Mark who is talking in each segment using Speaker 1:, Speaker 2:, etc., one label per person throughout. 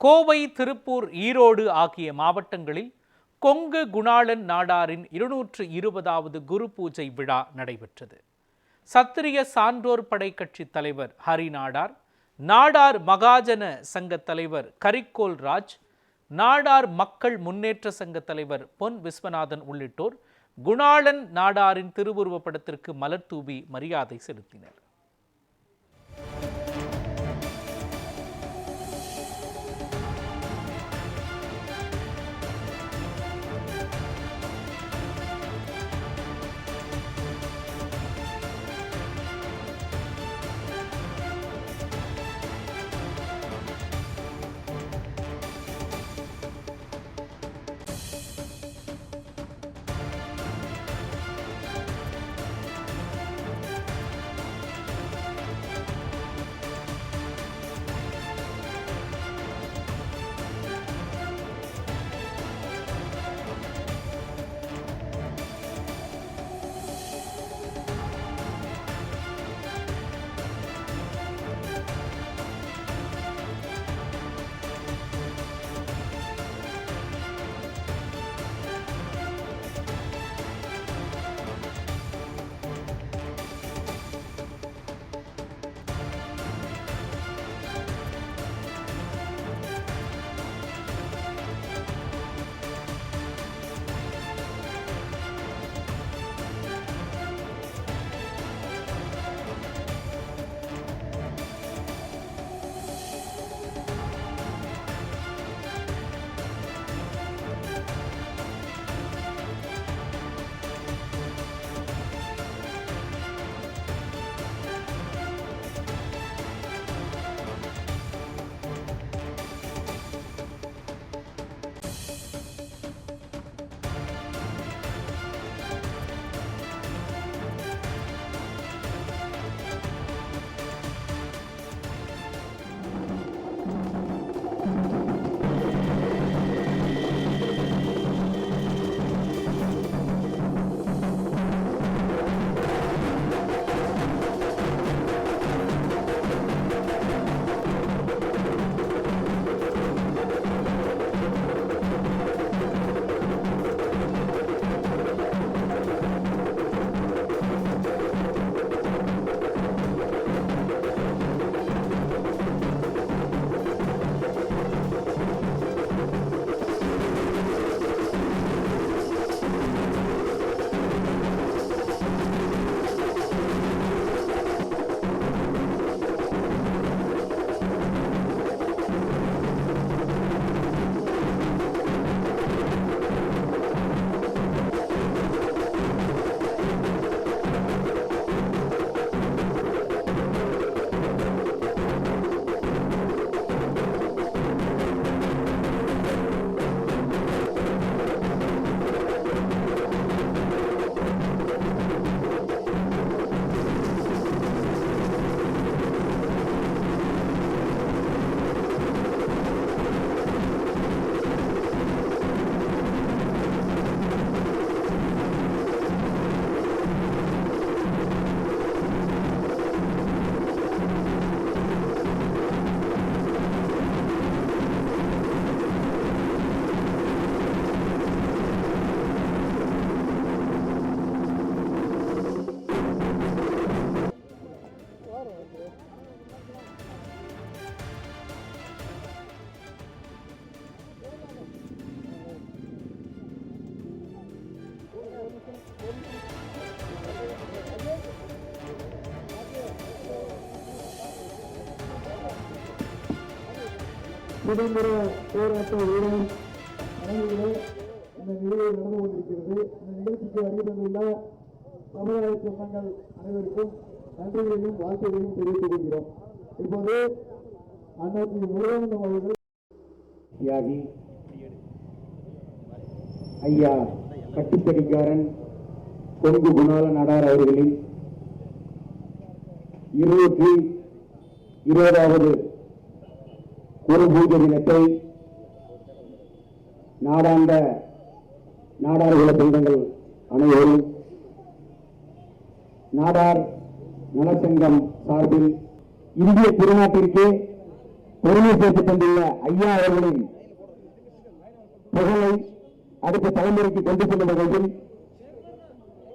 Speaker 1: கோவை, திருப்பூர், ஈரோடு ஆகிய மாவட்டங்களில் கொங்கு குணாளன் நாடாரின் 220வது குரு பூஜை விழா நடைபெற்றது. சத்திரிய சான்றோர் படை கட்சி தலைவர் ஹரி நாடார், நாடார் மகாஜன சங்க தலைவர் கரிக்கோல் ராஜ், நாடார் மக்கள் முன்னேற்ற சங்க தலைவர் பொன் விஸ்வநாதன் உள்ளிட்டோர் குணாளன் நாடாரின் திருவுருவப் படத்திற்கு மலர் தூவி மரியாதை செலுத்தினர்.
Speaker 2: சுதந்திர போராட்ட வீரர் அனைவர்களே, இந்த நிகழ்வு நடந்து கொண்டிருக்கிறது. இந்த நிகழ்ச்சிக்கு அறிவித்துள்ள சமுதாய சொந்தங்கள் அனைவருக்கும் நன்றிகளையும் வாழ்த்துகளையும் தெரிவித்துக் கொள்கிறோம். இப்போது அன்னைக்கு முருகானந்தம் அவர்கள்
Speaker 3: தியாகி ஐயா கட்டுப்படிக்காரன் கொங்கு குணாள நாடார் அவர்களின் 220வது குரு பூஜை தினத்தை நாடாண்ட நாடார்குல சொந்தங்கள் அனைவரும் நாடார் நலச்சங்கம் சார்பில் இந்திய திருநாட்டிற்கு பெருமை சேர்த்துக் கொண்டுள்ள ஐயா அவர்களின் புகழை அடுத்த தலைமுறைக்கு கொண்டு செல்லும் வகையில்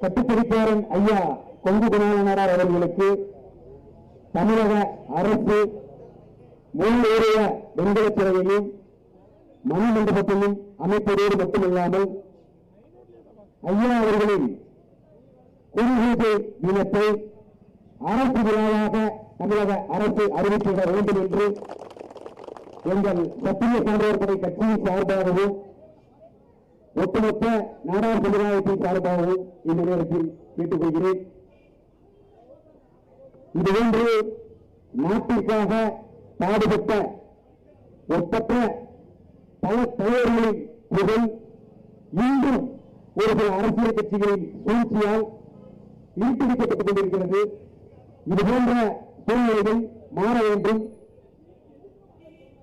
Speaker 3: கட்டுப்படிக்காரன் ஐயா கொங்கு குணாளனார் அவர்களுக்கு தமிழக அரசு 3 ஏரிய வெண்கலச் சிலையையும் மணிமண்டபத்தையும் அமைப்பதோடு மட்டுமில்லாமல் ஐயா அவர்களின் குருபூஜை தினத்தை அரசு விழாவாக தமிழக அரசு அறிவித்திட வேண்டும் என்று எங்கள் சத்திரிய சான்றோர் படை கட்சியின் சார்பாகவும் ஒட்டுமொத்த நாடார் சமுதாயத்தின் சார்பாகவும் இந்த நேரத்தில் கேட்டுக்கொள்கிறேன். இதுபோன்று நாட்டிற்காக பாடுபட்ட ஒப்பற்ற பல தலைவர்களின் புகழ் இன்றும் ஒரு சில அரசியல் கட்சிகளின் சூழ்ச்சியால் ஈட்டுவிக்கப்பட்டுக் கொண்டிருக்கிறது. இதுபோன்ற சூழ்நிலைகள் மாற வேண்டும்.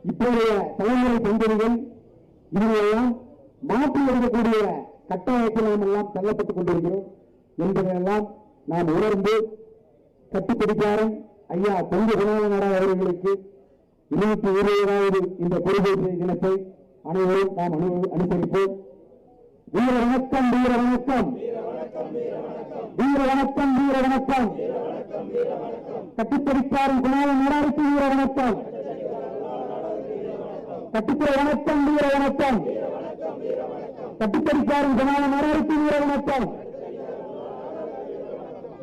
Speaker 3: இப்போதைய தலைமுறை சந்ததிகள் இதையெல்லாம் மாற்றி எடுக்கக்கூடிய கட்டாயத்தில் நாம் எல்லாம் தள்ளப்பட்டுக் கொண்டிருக்கிறோம் என்பதையெல்லாம் நாம் உணர்ந்து கட்டுப்படிக்காரன் ஐயா கொங்கு குணாளனார் அவர்களுக்கு 21வது இந்த குருபூஜை தினத்தை அனைவரும் நாம் அனுசரிப்போம். வீர வணக்கம், வீர வணக்கம், வீர வணக்கம், வீர வணக்கம். கட்டுப்படிக்காரன் குணாளனாருக்கு வீர வணக்கம். கட்டுப்பட வணக்கம், வீர வணக்கம். கட்டுப்படிக்காரன் குணாளனாருக்கு வீர வணக்கம்.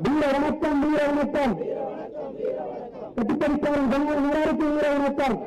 Speaker 3: வீர வணக்கம், வீர வணக்கம். கட்டுப்படிக்காரன் குணாளனாருக்கு வீர வணக்கம்.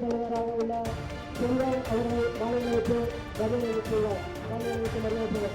Speaker 3: தலைவராக உள்ள செல்வன் அவர்கள் மாநிலங்களுக்கு பதில் அளித்துள்ளார். மாநிலங்களுக்கு மரியாதை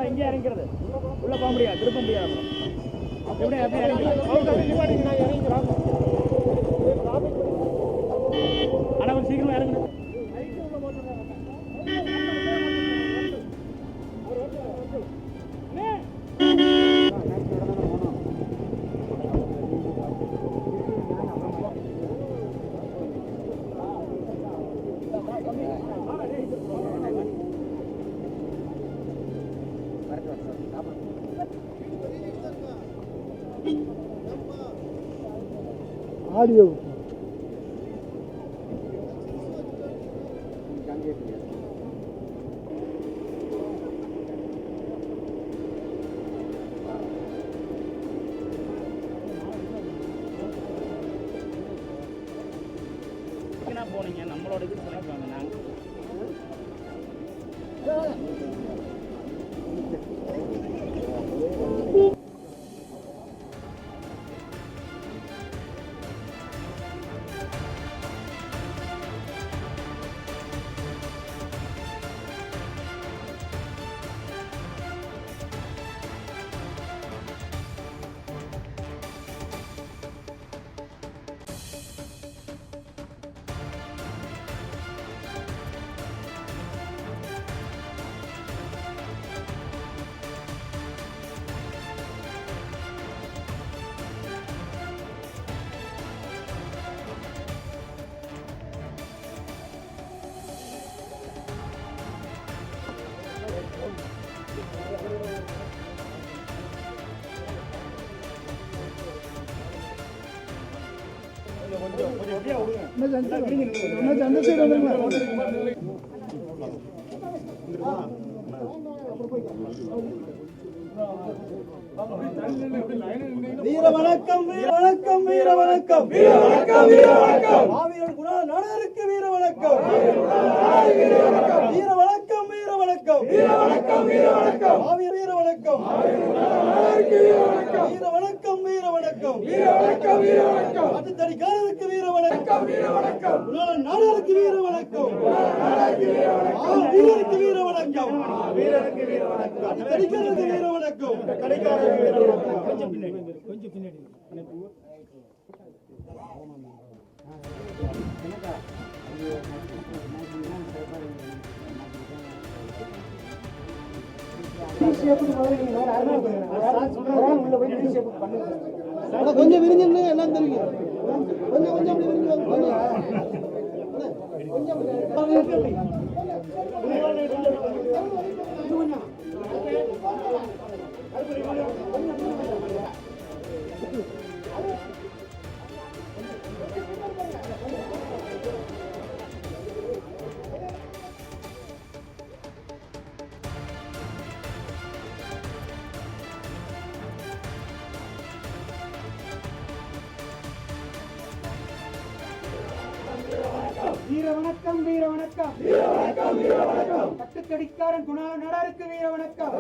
Speaker 3: இங்கே இறங்கிறது உள்ள போக முடியாது, திருப்ப முடியாது. எப்படி எப்படி இறங்கிறோம் ஆனால் சீக்கிரம் இறங்கணும். ஆடியோ வீர வணக்கம் வீர வணக்கம் வீர வணக்கம் வீர வணக்கம் வீர வணக்கம் மாவீரன் குணாளன் நாடாருக்கு வீர வணக்கம் வீர வணக்கம் வீர வணக்கம் வீர வணக்கம் வீர வணக்கம் மாவீர வீர வணக்கம் வீர வணக்கம் வீர வணக்கம் வீர வணக்கம் வீர வணக்கம் அடித்தடிக்காரருக்கு வீர வணக்கம் வீர வணக்கம் குணாளன் நாடாருக்கு வீர வணக்கம் வீரருக்கு வீர வணக்கம் வீரருக்கு வீர வணக்கம் அடித்தடிக்காரருக்கு வீர வணக்கம் கடைக்காரருக்கு வீர வணக்கம் கொஞ்சம் பின்னாடி கொஞ்சம் விரிஞ்சு எல்லாம் தெரியும் கொஞ்சம் கொஞ்சம் அப்படி விரிஞ்சு வீர வணக்கம் வீர வணக்கம் வீர வணக்கம் வீர வணக்கம் கட்டுக்கடிக்காரன் குணாளன் நாடாருக்கு வீர வணக்கம்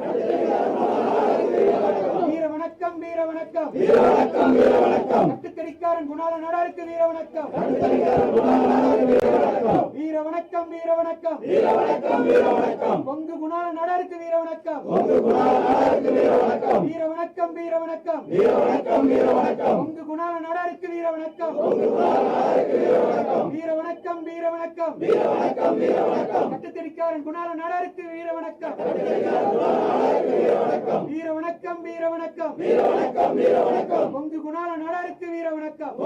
Speaker 3: வீர வணக்கம் வீர வணக்கம் வீர வணக்கம் வீர வணக்கம் கட்டுக்கடிக்காரன் குணாளன் நாடாருக்கு வீர வணக்கம் வீர வணக்கம் வீர வணக்கம் வீர வணக்கம் வீர வணக்கம் பொங்கு குணாளன் நாடாருக்கு வீர வணக்கம் வீர வணக்கம் வீர வணக்கம் வீர வணக்கம் வீர வணக்கம் பொங்கு குணாளன் நாடாருக்கு வீர வணக்கம் வீர வணக்கம் வீர வணக்கம் வீர வணக்கம் வீர வணக்கம் கட்டுத்தடிக்காரன் குணாளன் நாடாருக்கு வீர வணக்கம் வீர வணக்கம் வீர வணக்கம் வீர வணக்கம் வீர வணக்கம் பொங்கு குணாளன் நாடாருக்கு வீர வணக்கம்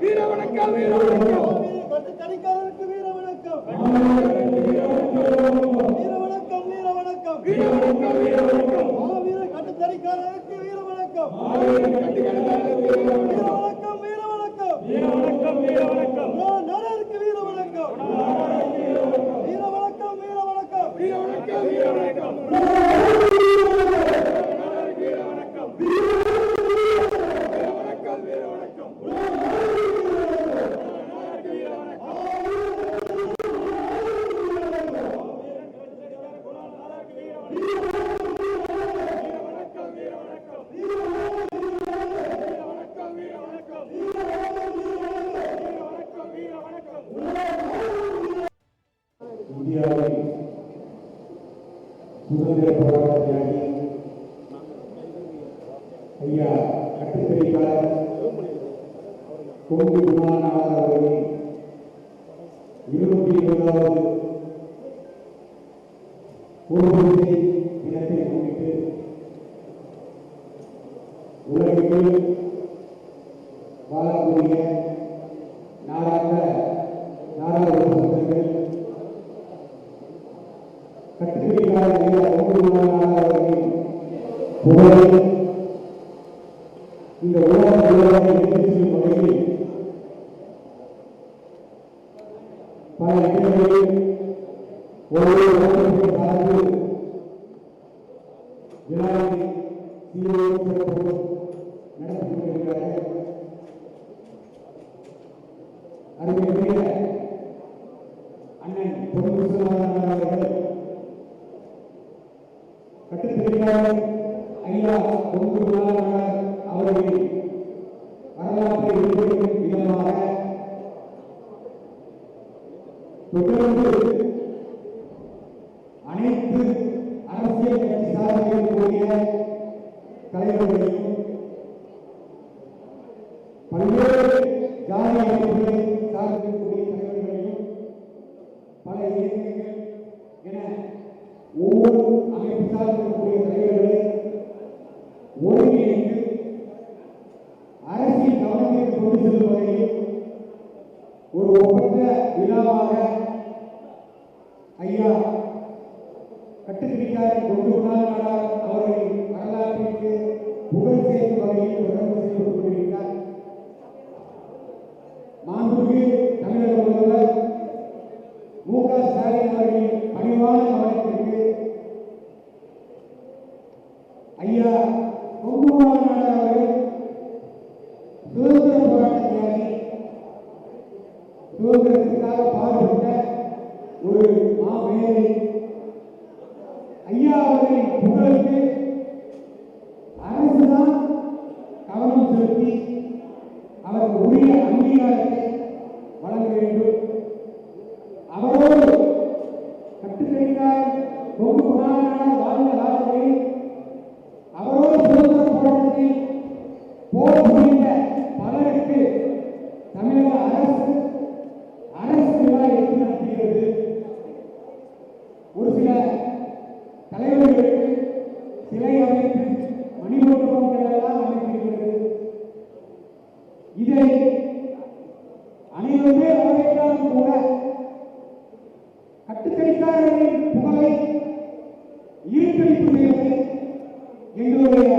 Speaker 3: வீர வணக்கம் வீர வணக்கம் கட்டுத்தடிக்காரருக்கு வீர வணக்கம் வீர வணக்கம் வீர வணக்கம் வீர வணக்கம் வீர வணக்கம் மாவீர கட்டுத்தடிக்காரருக்கு வீர வணக்கம் வீர வணக்கம் வீர வணக்கம் வீர வணக்கம் வீர வணக்கம் நாடாருக்கு வீர வணக்கம் வீர வணக்கம் வீர வணக்கம் வீர வணக்கம் வீர வணக்கம் நாடாருக்கு வீர வணக்கம் வீர வணக்கம் வீர வணக்கம்
Speaker 2: இந்தியாவில் சுதந்திர போராட்ட தியாகி ஐயா கட்டுத்தறிக்காரர் கொங்கு குணாளன் அவர்களின் 220வது குருபூஜை தினத்தை முன்னிட்டு உலகில் வாழக்கூடிய நாடாளுமன்றங்கள் கட்டுத்தறிக்காரர் ஐயா கொங்கு குணாளன் அவர்களின் புகழை இந்த உலகம் எடுத்துச் செல்லும் வகையில் பல இடங்களில் ஒவ்வொரு வருடத்தை சார்ந்து விழாவை சீரோடு சிறப்போடு நடத்தி கொண்டிருக்கிறார்கள். அருமையுடைய அண்ணன் பொன் விஸ்வநாதன் அவர்கள் கட்டுத்தறிக்காரர் ஐயா கொங்கு குணாளன் அவர்களின் வரலாற்றை வெளிப்படுத்தும் விதமாக தொடர்ந்து அனைத்து அரசியல் கட்சி சார்ந்திருக்கக்கூடிய தலைவர்களையும் பல்வேறு ஜாதி அமைப்புகளை சார்ந்திருக்கக்கூடிய தலைவர்களையும் பல இயக்கங்கள் என ஒவ்வொரு அமைப்பு சார்ந்திருக்கக்கூடிய தலைவர்களை ஒருங்கிணைந்து அரசியல் கவனத்திற்கு கொண்டு செல்லும் வகையில் ஒரு ஒப்பந்த விழாவாக ஐயா கட்டுத்தறிக்காரர் கொங்கு குணாளன் அவர்களின் வரலாற்றிற்கு புகழ் சேர்க்கும் வகையில் தொடர்ந்து செயல்பட்டுக் கொண்டிருக்கிறார். மாண்புமிகு தமிழக முதல்வர் மு க ஸ்டாலின் அவர்களின் பணிவான கவனத்திற்கு ஐயா கொங்கு குணாளன் அவர்கள் சுதந்திர போராட்ட தியாகி, சுதந்திரத்திற்காக பாடுபட்ட ஒரு மாமேதை ஐயா அவர்களின் புகழுக்கு அரசுதான் கவனம் செலுத்தி அவருக்கு உரிய அங்கீகாரத்தை வழங்க வேண்டும். அவரோடு கட்டுத்தறிக்காரர் கொங்கு குணாளன் வாழ்ந்த காலங்களில் அவரோடு சுதந்திர போராட்டத்தில் போர் புரிந்த பலருக்கு தமிழக அரசு விழா எடுத்து நடத்துகிறது. ஒரு சில தலைவர்களுக்கு சிலை அமைத்து மணிமண்டபங்கள் எல்லாம் அமைத்திருக்கிறது. இதை அனைவருமே வரவேற்றாலும் கூட கட்டுத்தறிக்காரர்களின் புகழை ஈர்ப்பளிப்பு செய்வது எங்களுடைய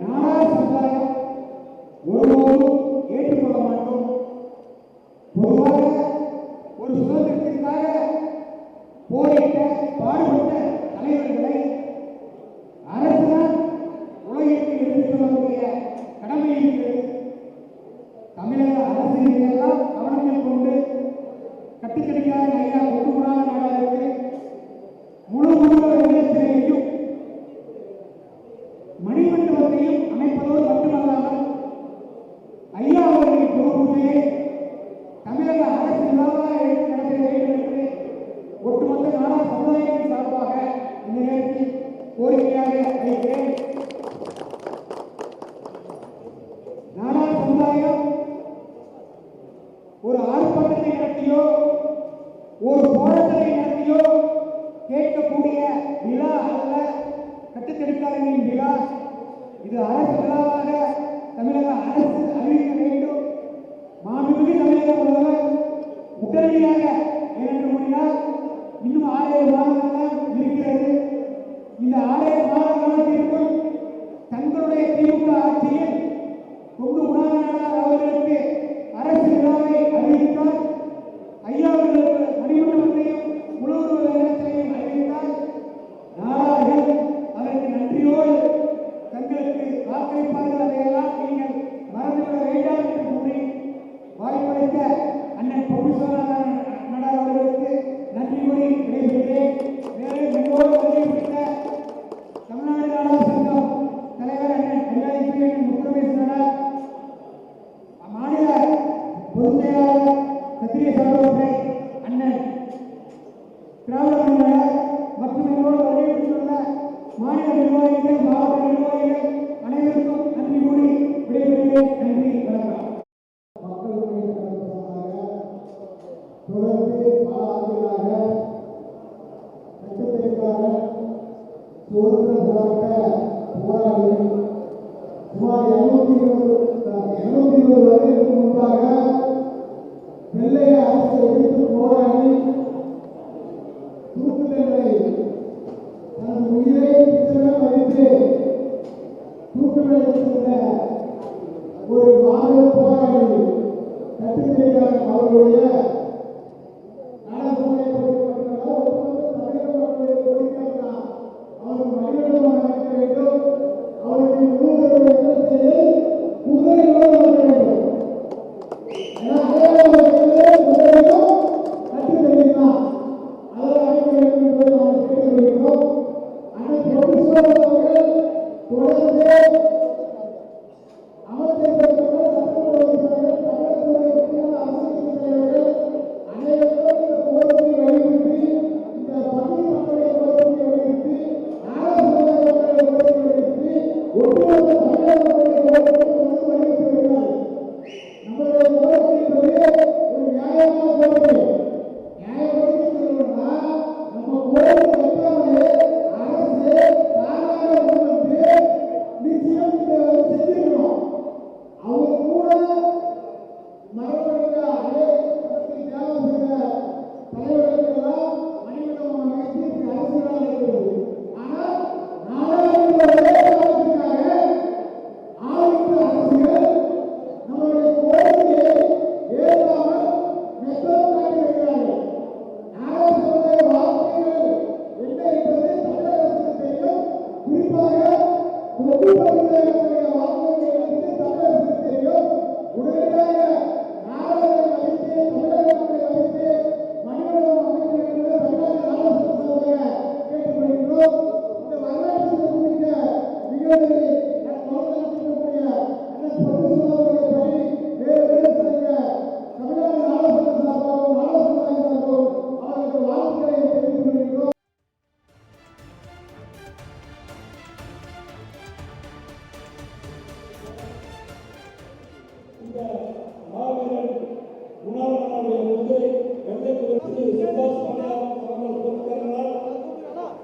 Speaker 2: நாடா சமுதாயம் ஒருபோதும் ஏற்றுக்கொள்ள மாட்டோம். பொதுவாக ஒரு சுதந்திரத்திற்காக போரிட்ட பாடுபட்ட தலைவர்களை அரசுதான் உலகிற்கு எடுத்துச் செல்லக்கூடிய கடமை இருக்கிறது. தமிழக அரசு இதெல்லாம் கவனத்தில் கொண்டு கட்டுத்தறிக்காரர் ஐயா கொங்கு குணாளன் நாடாருக்கு முழு முயற்சியையும் மணிமண்டபத்தையும் அமைப்பதோடு மட்டுமல்லாமல் ஐயா அவர்களின் பொறுப்பையை தமிழக அரசு விழாவாக எடுத்து நடத்த வேண்டும் என்று ஒட்டுமொத்த நாடா சமுதாயத்தின் சார்பாக இந்த நேரத்தில் கோரிக்கையாக வைக்கிறேன். நாடா சமுதாயம் ஒரு ஆர்ப்பாட்டத்தை நடத்தியோ ஒரு போராட்டத்தை நடத்தியோ கேட்கக்கூடிய விழா அல்ல கட்டுத்தறிக்காரர்களின் விழா. இது அரசு விழாவாக தமிழக அரசு அறிவிக்க வேண்டும். மாண்புமிகு உடனடியாக ஏனென்று கூறினால் இன்னும் 6 மாதங்கள் இருக்கிறது. இந்த 6 மாத காலத்திற்குள் தங்களுடைய திமுக ஆட்சியில் கொங்கு குணாளனார் அவர்களுக்கு அரசு விழாவை அறிவித்தார். ஐயா அவர்களுக்கு மணிமண்டபத்தையும் முழுவதும் இடத்தையும் அறிவித்தார். நாடார்கள் அதற்கு நன்றியோடு தங்களுக்கு வாக்களிப்பார்கள். அதையெல்லாம் நீங்கள் மறந்துவிட வேண்டாம் என்று கூறி வாய்ப்பளித்த அண்ணன் பொன்னுசாமி நாடார் அவர்களுக்கு நன்றி கூறி விடைபெறுகிறேன். மேலும் என்னோடு வந்திருந்த தமிழ்நாடு நாடார் சங்கம் தலைவர் அண்ணன் கல்யாணிப்பிரியன் முத்துரமேஸ்வரர், மாநில பொதுச் செயலாளர் சத்திரிய சாந்தோரை அண்ணன் திராவிட முன்னேற்ற மற்றும் என்னோடு வந்திருந்துள்ள மாநில நிர்வாகிகள், மாவட்ட நிர்வாகிகள் அனைவருக்கும் நன்றி கூறி விடைபெறுகிறேன். நன்றி, வணக்கம். தொடர்ந்து பல ஆண்டுகளாக சட்டத்திற்காக சுதந்திர போராடி சுமார் 220 வருடங்களுக்கு முன்பாக வெள்ளைய அரசை எதிர்த்து போராடி தூக்கு தண்டனை தனது உயிரை மதித்து தூக்கு வைத்திருந்த ஒரு மாநில போராடி சட்டத்திற்காக அவர்களுடைய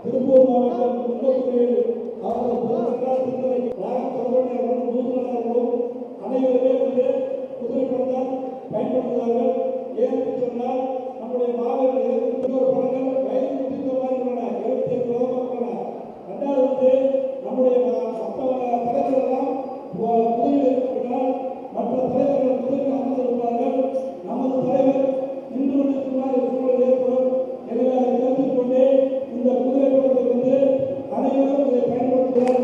Speaker 2: திருப்பூர் மாவட்டம் குன்றத்தூரில் அனைவருமே வந்து குதிரை பந்தம் பயன்படுத்துகிறார்கள். ஏன்னு சொன்னால் நம்முடைய மாவட்ட படங்கள் வயது முக்கியத்துவமாக உள்ளன. 25 உள்ளன. ரெண்டாவது வந்து நம்முடைய தலைவர்கள் எல்லாம் குதிரையில் இருப்பதால் மற்ற தலைவர்கள் குதிரையில் அமர்ந்திருப்பார்கள். நமது தலைவர் இன்று கொண்டிருக்கிறார் சூழல் ஏற்படும். எனவே அதை கருத்தில் கொண்டு இந்த குதிரை படத்தை வந்து அனைவரும் இதை பயன்படுத்துகிறார்.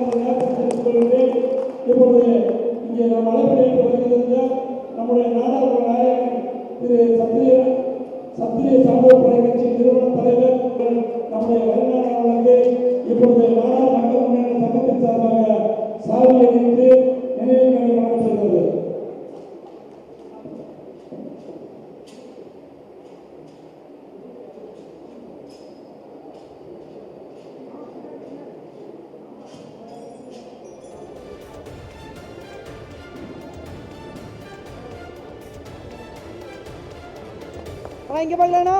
Speaker 2: இப்பொழுது இங்கே நாம் அழைப்பிட்டு வருகின்ற நம்முடைய நாடாளுமன்ற நாயகன் திரு சத்திரிய சாந்தோர் கட்சி நிறுவன தலைவர் நம்முடைய வருங்கால இப்பொழுது நாடாளு மக்கள் முன்னேற்ற சங்கத்தின் சார்பாக சாலை அணிவித்து நினைவு வழங்க செல்கிறது.
Speaker 3: இங்கே பார்க்கலாண்ணா.